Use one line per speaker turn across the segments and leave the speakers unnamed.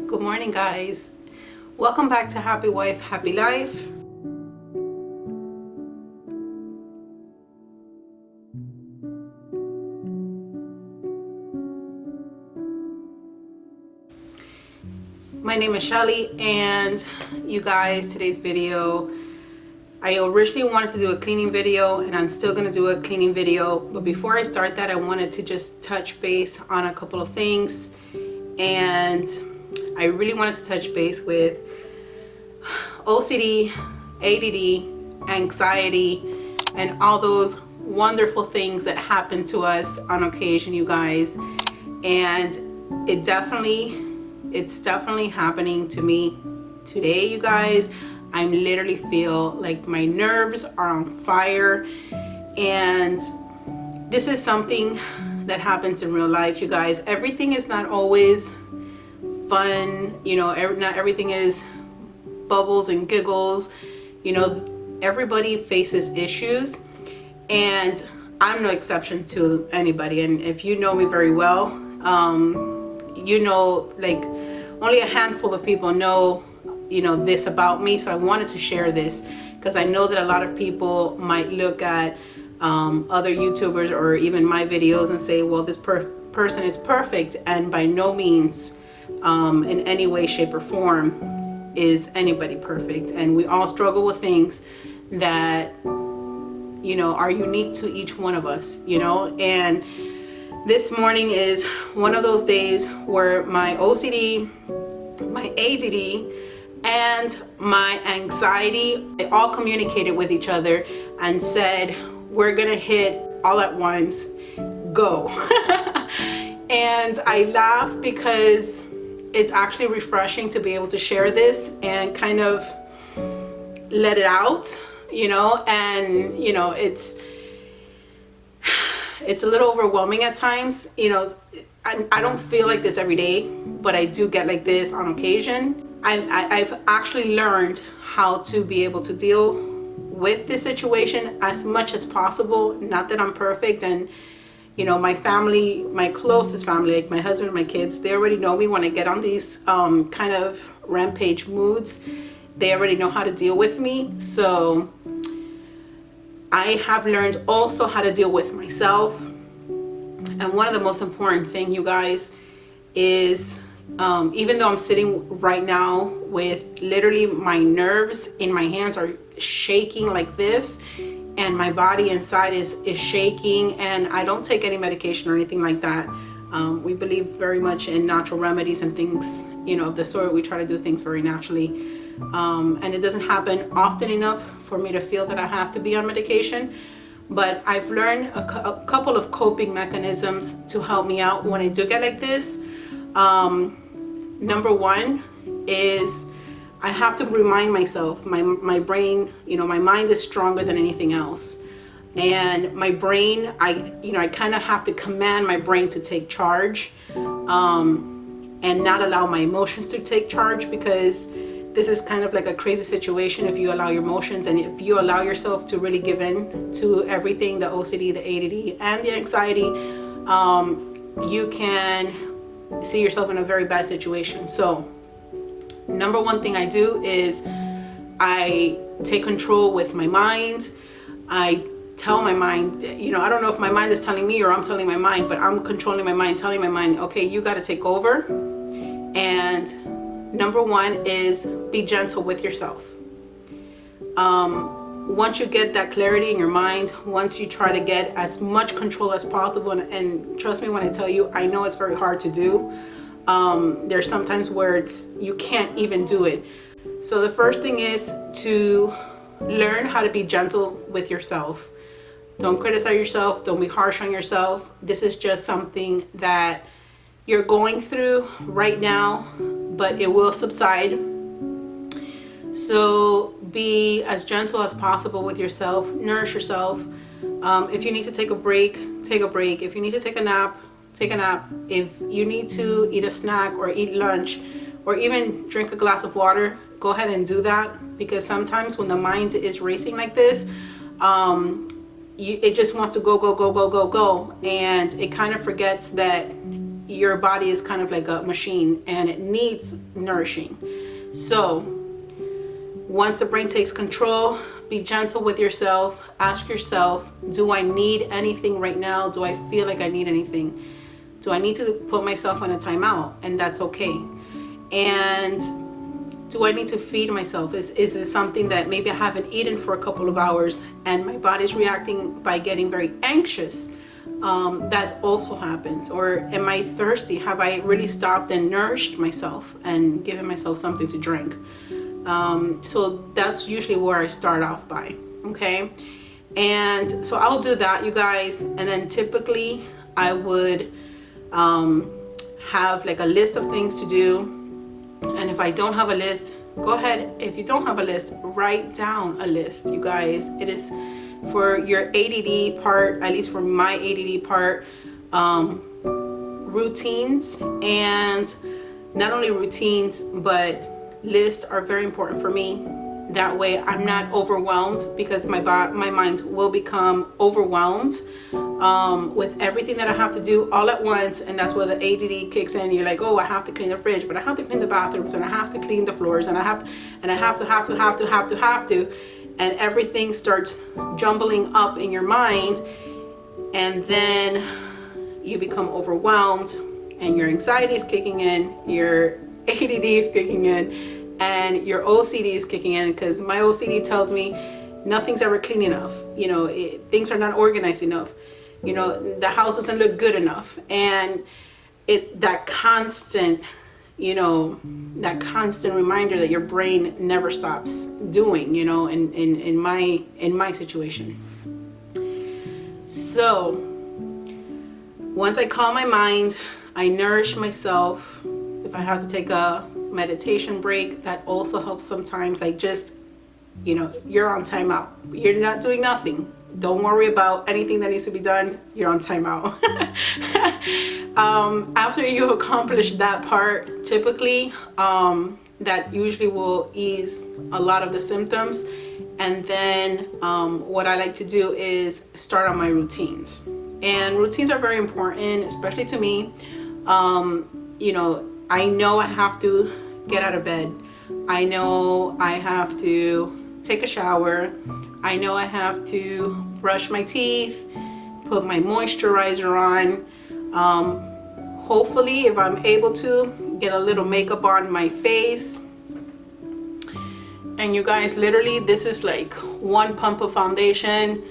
Good morning, guys. Welcome back to Happy Wife, Happy Life. My name is Shelly, and you guys, today's video, I originally wanted to do a cleaning video, and I'm still going to do a cleaning video, but before I start that, I wanted to just touch base on a couple of things. And I really wanted to touch base with OCD, ADD, anxiety, and all those wonderful things that happen to us on occasion, you guys. And it's definitely happening to me today, you guys. I literally feel like my nerves are on fire, and this is something that happens in real life, you guys. Everything is not always fun, you know, not everything is bubbles and giggles, you know. Everybody faces issues, and I'm no exception to anybody. And if you know me very well, you know, like, only a handful of people know, you know, this about me. So I wanted to share this because I know that a lot of people might look at other YouTubers or even my videos and say, well, this person is perfect, and by no means in any way, shape, or form is anybody perfect. And we all struggle with things that, you know, are unique to each one of us, you know. And this morning is one of those days where my OCD, my ADD, and my anxiety, they all communicated with each other and said, we're gonna hit all at once, go. And I laugh because it's actually refreshing to be able to share this and kind of let it out, you know. And you know, it's a little overwhelming at times, you know. I don't feel like this every day, but I do get like this on occasion. I've actually learned how to be able to deal with this situation as much as possible. Not that I'm perfect, and you know, my family, my closest family, like my husband and my kids, they already know me when I get on these kind of rampage moods. They already know how to deal with me. So I have learned also how to deal with myself. And one of the most important thing, you guys, is even though I'm sitting right now with literally my nerves in my hands are shaking like this, and my body inside is shaking, and I don't take any medication or anything like that. We believe very much in natural remedies and things, you know, of the sort. We try to do things very naturally, and it doesn't happen often enough for me to feel that I have to be on medication. But I've learned a couple of coping mechanisms to help me out when I do get like this. Number one is I have to remind myself, my brain, you know, my mind is stronger than anything else. And my brain, I kind of have to command my brain to take charge, and not allow my emotions to take charge, because this is kind of like a crazy situation if you allow your emotions, and if you allow yourself to really give in to everything, the OCD, the ADD, and the anxiety, you can see yourself in a very bad situation. So number one thing I do is I take control with my mind. I tell my mind, you know, I don't know if my mind is telling me or I'm telling my mind, but I'm controlling my mind, telling my mind, okay, you got to take over. And number one is be gentle with yourself. Once you get that clarity in your mind, once you try to get as much control as possible, and trust me when I tell you, I know it's very hard to do. There's sometimes where you can't even do it. So the first thing is to learn how to be gentle with yourself. Don't criticize yourself. Don't be harsh on yourself. This is just something that you're going through right now, but it will subside. So be as gentle as possible with yourself. Nourish yourself. If you need to take a break, take a break. If you need to take a nap, take a nap. If you need to eat a snack or eat lunch or even drink a glass of water, go ahead and do that, because sometimes when the mind is racing like this, it just wants to go, go, go, go, go, go. And it kind of forgets that your body is kind of like a machine and it needs nourishing. So once the brain takes control, be gentle with yourself. Ask yourself, do I need anything right now? Do I feel like I need anything? Do I need to put myself on a timeout? And that's okay. And do I need to feed myself? Is this something that maybe I haven't eaten for a couple of hours and my body's reacting by getting very anxious? That also happens. Or am I thirsty? Have I really stopped and nourished myself and given myself something to drink? So that's usually where I start off by, okay? And so I'll do that, you guys. And then typically I would have like a list of things to do. And if I don't have a list, go ahead. If you don't have a list, write down a list, you guys. It is for your ADD part, at least for my ADD part, routines. And not only routines, but lists are very important for me. That way I'm not overwhelmed, because my mind will become overwhelmed with everything that I have to do all at once. And that's where the ADD kicks in. You're like, oh, I have to clean the fridge, but I have to clean the bathrooms, and I have to clean the floors, and I have to, and everything starts jumbling up in your mind. And then you become overwhelmed and your anxiety is kicking in, your ADD is kicking in, and your OCD is kicking in, because my OCD tells me nothing's ever clean enough. You know, things are not organized enough. You know, the house doesn't look good enough. And it's that constant, you know, that constant reminder that your brain never stops doing, you know, in my situation. So once I calm my mind, I nourish myself. If I have to take a meditation break, that also helps sometimes. Like, just, you know, you're on timeout. You're not doing nothing. Don't worry about anything that needs to be done. You're on timeout. After you accomplish that part, typically, that usually will ease a lot of the symptoms. And then what I like to do is start on my routines. And routines are very important, especially to me. You know, I know I have to get out of bed. I know I have to take a shower. I know I have to brush my teeth, put my moisturizer on. Hopefully, if I'm able to, get a little makeup on my face. And you guys, literally, this is like one pump of foundation.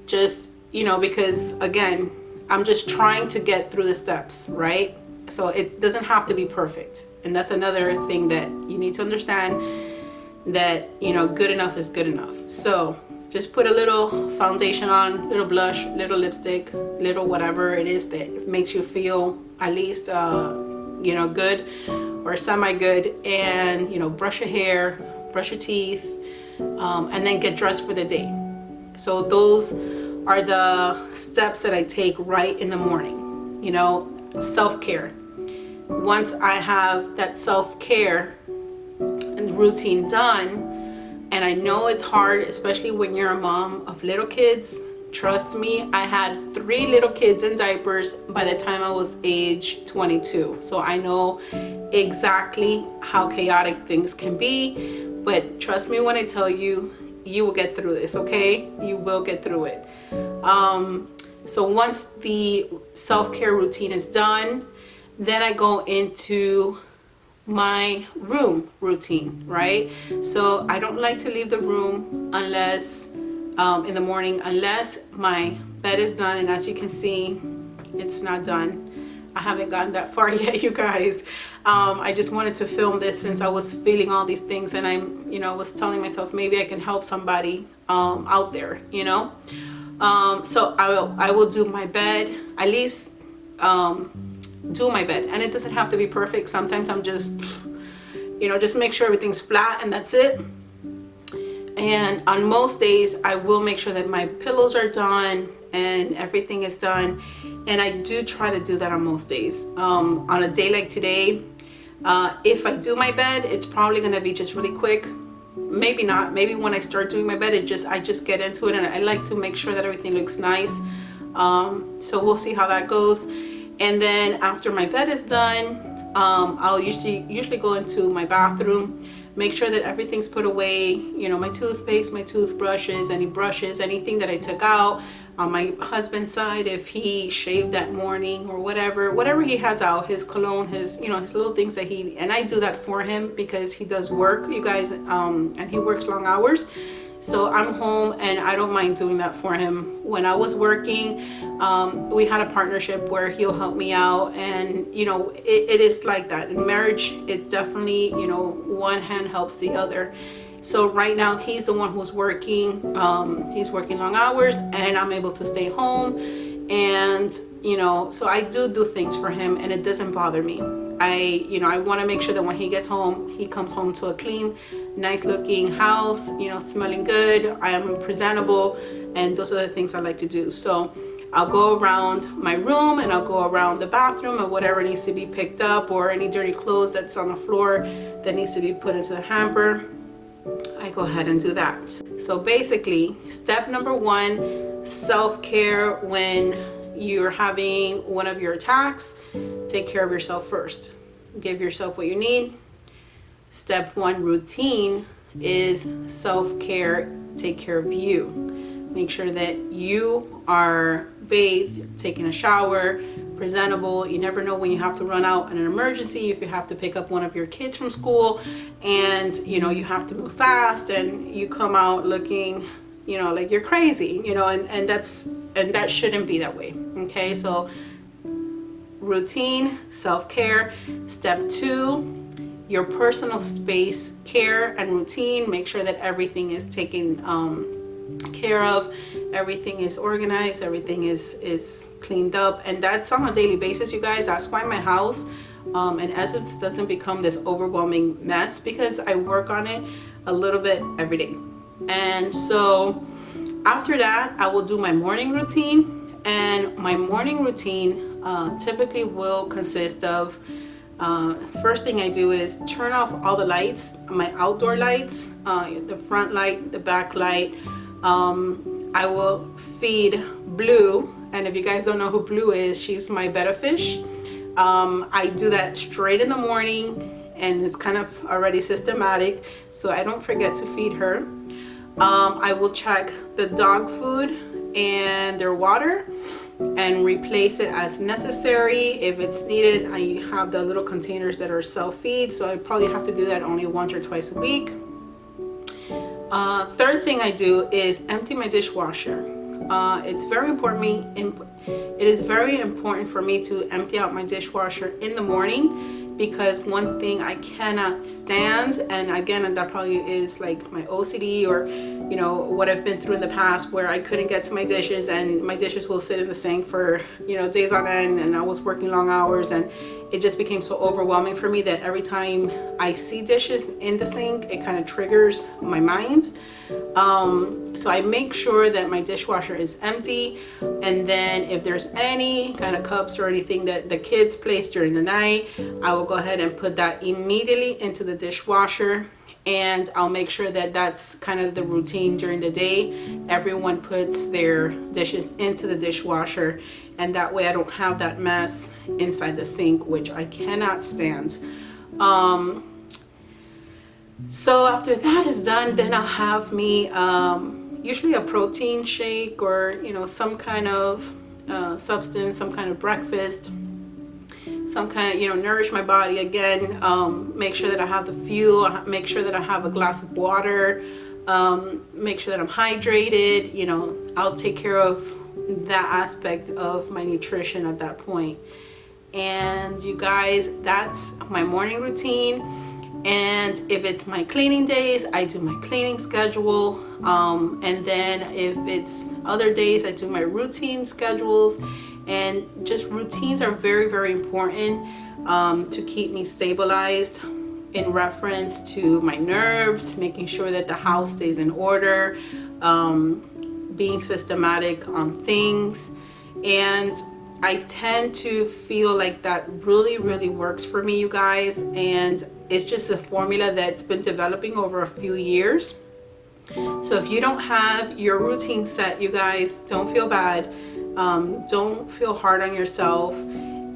Just, you know, because again, I'm just trying to get through the steps, right? So it doesn't have to be perfect. And that's another thing that you need to understand, that, you know, good enough is good enough. So just put a little foundation on, little blush, little lipstick, little whatever it is that makes you feel at least, you know, good or semi-good. And, you know, brush your hair, brush your teeth, and then get dressed for the day. So those are the steps that I take right in the morning, you know. Self-care. Once I have that self-care and routine done, and I know it's hard, especially when you're a mom of little kids. Trust me, I had 3 little kids in diapers by the time I was age 22. So I know exactly how chaotic things can be, but trust me when I tell you, you will get through this, okay? You will get through it. So once the self-care routine is done, then I go into my room routine, right? So I don't like to leave the room unless, in the morning, unless my bed is done. And as you can see, it's not done. I haven't gotten that far yet, you guys. I just wanted to film this since I was feeling all these things, and I'm, you know, was telling myself maybe I can help somebody out there, you know. So I will do my bed, at least do my bed, and it doesn't have to be perfect. Sometimes I'm just, you know, just make sure everything's flat and that's it. And on most days I will make sure that my pillows are done and everything is done, and I do try to do that on most days. On a day like today, if I do my bed, it's probably gonna be just really quick. maybe not. Maybe when I start doing my bed, I just get into it, and I like to make sure that everything looks nice. So we'll see how that goes. And then after my bed is done, I'll usually go into my bathroom, make sure that everything's put away, you know, my toothpaste, my toothbrushes, any brushes, anything that I took out. On my husband's side, if he shaved that morning or whatever he has out, his cologne, his, you know, his little things that and I do that for him because he does work, you guys, and he works long hours. So I'm home and I don't mind doing that for him. When I was working, we had a partnership where he'll help me out, and you know, it is like that in marriage. It's definitely, you know, one hand helps the other. So right now he's the one who's working. He's working long hours, and I'm able to stay home. And you know, so I do things for him, and it doesn't bother me. I want to make sure that when he gets home, he comes home to a clean, nice looking house, you know, smelling good. I am presentable, and those are the things I like to do. So I'll go around my room, and I'll go around the bathroom, and whatever needs to be picked up, or any dirty clothes that's on the floor that needs to be put into the hamper, I go ahead and do that. So basically, step number one, self-care. When you're having one of your attacks, take care of yourself first. Give yourself what you need. Step one routine is self-care. Take care of you. Make sure that you are bathed, taking a shower, presentable. You never know when you have to run out in an emergency, if you have to pick up one of your kids from school, and you know, you have to move fast, and you come out looking, you know, like you're crazy, you know, and that shouldn't be that way. Okay, so routine, self-care. Step two, your personal space care and routine. Make sure that everything is taken care of, everything is organized, everything is cleaned up, and that's on a daily basis, you guys. That's why my house in essence doesn't become this overwhelming mess, because I work on it a little bit every day. And so after that, I will do my morning routine, and my morning routine typically will consist of first thing I do is turn off all the lights, my outdoor lights, the front light, the back light. I will feed Blue, and if you guys don't know who Blue is, she's my betta fish. I do that straight in the morning, and it's kind of already systematic, so I don't forget to feed her. I will check the dog food and their water and replace it as necessary. If it's needed, I have the little containers that are self-feed, so I probably have to do that only once or twice a week. Third thing I do is empty my dishwasher. It's very important. It is very important for me to empty out my dishwasher in the morning, because one thing I cannot stand, and again, that probably is like my OCD, or you know, what I've been through in the past, where I couldn't get to my dishes, and my dishes will sit in the sink for, you know, days on end, and I was working long hours, and it just became so overwhelming for me that every time I see dishes in the sink, it kind of triggers my mind. So I make sure that my dishwasher is empty, and then if there's any kind of cups or anything that the kids place during the night, I will go ahead and put that immediately into the dishwasher, and I'll make sure that that's kind of the routine during the day. Everyone puts their dishes into the dishwasher, and that way I don't have that mess inside the sink, which I cannot stand. So after that is done, then I'll have me usually a protein shake, or you know, some kind of substance, some kind of breakfast, some kind of, you know, nourish my body again. Make sure that I have the fuel, make sure that I have a glass of water, make sure that I'm hydrated. You know, I'll take care of that aspect of my nutrition at that point. And you guys, that's my morning routine. And if it's my cleaning days, I do my cleaning schedule, and then if it's other days, I do my routine schedules. And just routines are very, very important to keep me stabilized in reference to my nerves, making sure that the house stays in order, being systematic on things. And I tend to feel like that really, really works for me, you guys. And it's just a formula that's been developing over a few years. So if you don't have your routine set, you guys, don't feel bad. Don't feel hard on yourself.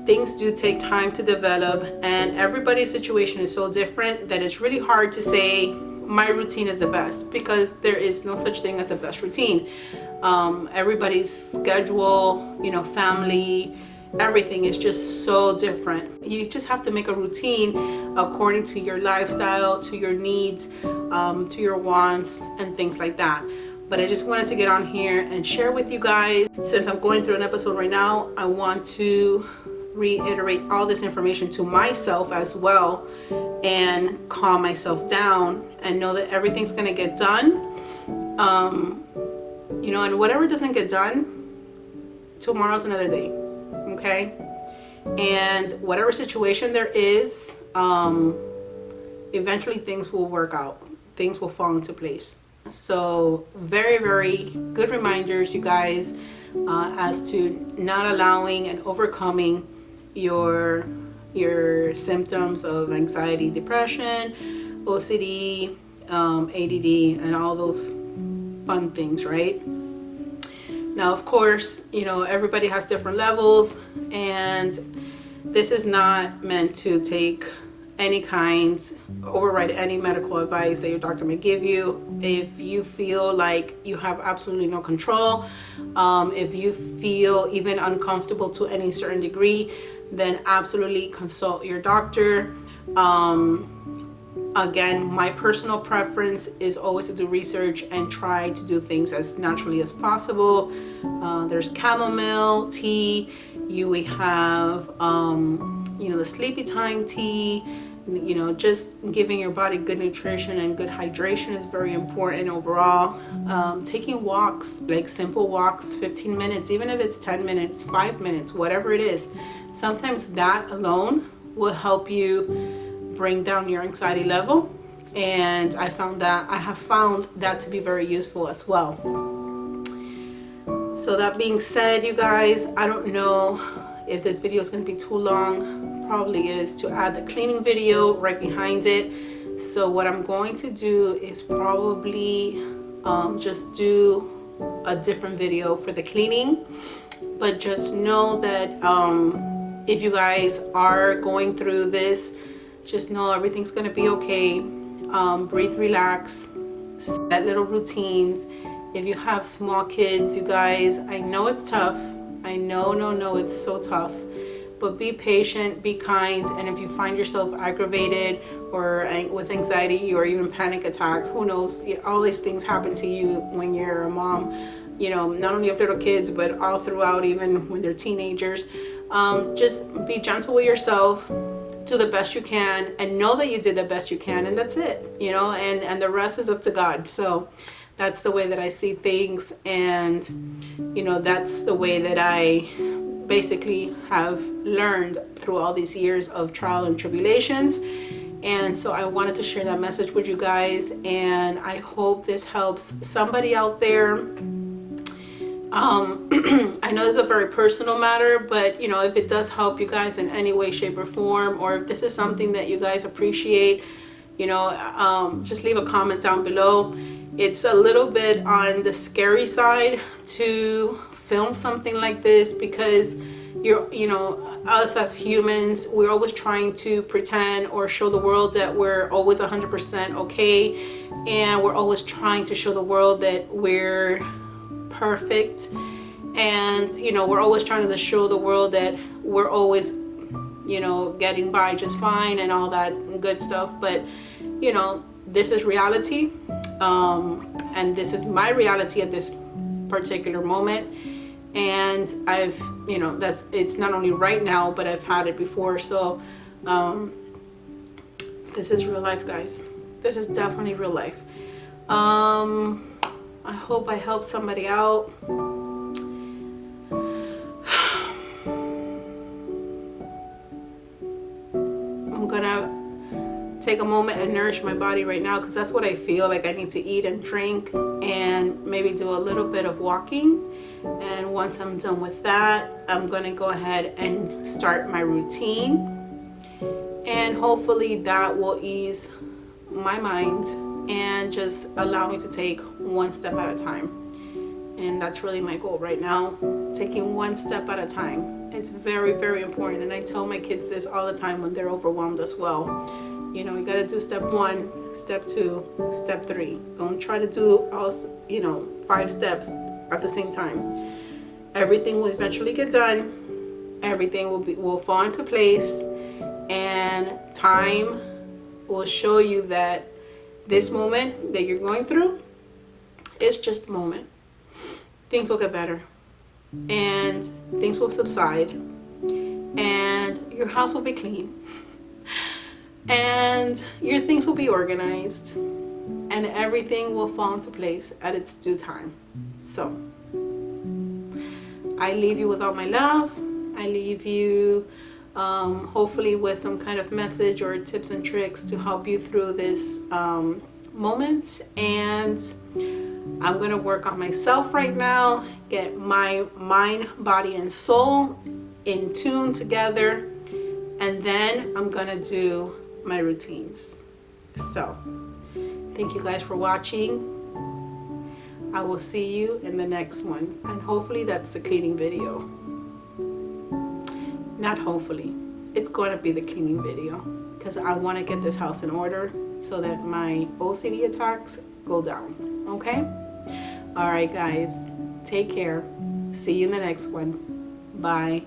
Things do take time to develop, and everybody's situation is so different that it's really hard to say my routine is the best, because there is no such thing as the best routine. Everybody's schedule, you know, family, everything is just so different. You just have to make a routine according to your lifestyle, to your needs, to your wants, and things like that. But I just wanted to get on here and share with you guys. Since I'm going through an episode right now, I want to reiterate all this information to myself as well, and calm myself down and know that everything's gonna get done. You know, and whatever doesn't get done, tomorrow's another day, okay? And whatever situation there is, eventually things will work out. Things will fall into place. So very, very good reminders, you guys, as to not allowing and overcoming your symptoms of anxiety, depression, OCD, ADD, and all those fun things, right? Now, of course, you know, everybody has different levels, and this is not meant to take any kind, override any medical advice that your doctor may give you. If you feel like you have absolutely no control, if you feel even uncomfortable to any certain degree, then absolutely consult your doctor. Again, my personal preference is always to do research and try to do things as naturally as possible. There's chamomile tea. We have, you know, the sleepy time tea. You know, just giving your body good nutrition and good hydration is very important overall. Taking walks, like simple walks, 15 minutes, even if it's 10 minutes, 5 minutes, whatever it is. Sometimes that alone will help you bring down your anxiety level, and I have found that to be very useful as well. So that being said, you guys, I don't know if this video is going to be too long. Probably is, to add the cleaning video right behind it. So what I'm going to do is probably just do a different video for the cleaning, but just know that if you guys are going through this, just know everything's gonna be okay. Breathe, relax, set little routines. If you have small kids, you guys, I know it's tough. I know it's so tough. But be patient, be kind, and if you find yourself aggravated or with anxiety or even panic attacks, who knows, all these things happen to you when you're a mom, you know, not only of little kids, but all throughout, even when they're teenagers. Just be gentle with yourself, do the best you can, and know that you did the best you can, and that's it, you know, and the rest is up to God. So that's the way that I see things, and, you know, that's the way that I basically have learned through all these years of trial and tribulations. And so I wanted to share that message with you guys, and I hope this helps somebody out there. I know this is a very personal matter, but you know, if it does help you guys in any way, shape, or form, or if this is something that you guys appreciate, you know, just leave a comment down below. It's a little bit on the scary side to film something like this, because you know, us as humans, we're always trying to pretend or show the world that we're always 100% okay, and we're always trying to show the world that we're perfect, and you know, we're always trying to show the world that we're always, you know, getting by just fine and all that good stuff. But you know, this is reality, and this is my reality at this particular moment. And I've, you know, it's not only right now, but I've had it before. So this is real life, guys. This is definitely real life. I hope I helped somebody out. I'm gonna take a moment and nourish my body right now, because that's what I feel like I need to eat and drink, and maybe do a little bit of walking. And once I'm done with that, I'm gonna go ahead and start my routine. And hopefully that will ease my mind and just allow me to take one step at a time. And that's really my goal right now, taking one step at a time. It's very, very important. And I tell my kids this all the time when they're overwhelmed as well. You know, you got to do step 1, step 2, step 3. Don't try to do all, 5 steps at the same time. Everything will eventually get done. Everything will fall into place, and time will show you that this moment that you're going through is just a moment. Things will get better, and things will subside, and your house will be clean, and your things will be organized, and everything will fall into place at its due time. So I leave you with all my love. I leave you hopefully with some kind of message or tips and tricks to help you through this moment. And I'm gonna work on myself right now, get my mind, body, and soul in tune together, and then I'm gonna do my routines. So thank you guys for watching. I will see you in the next one, and hopefully that's the cleaning video. Not hopefully, it's going to be the cleaning video, because I want to get this house in order so that my OCD attacks go down. Okay? All right, guys, take care. See you in the next one. Bye.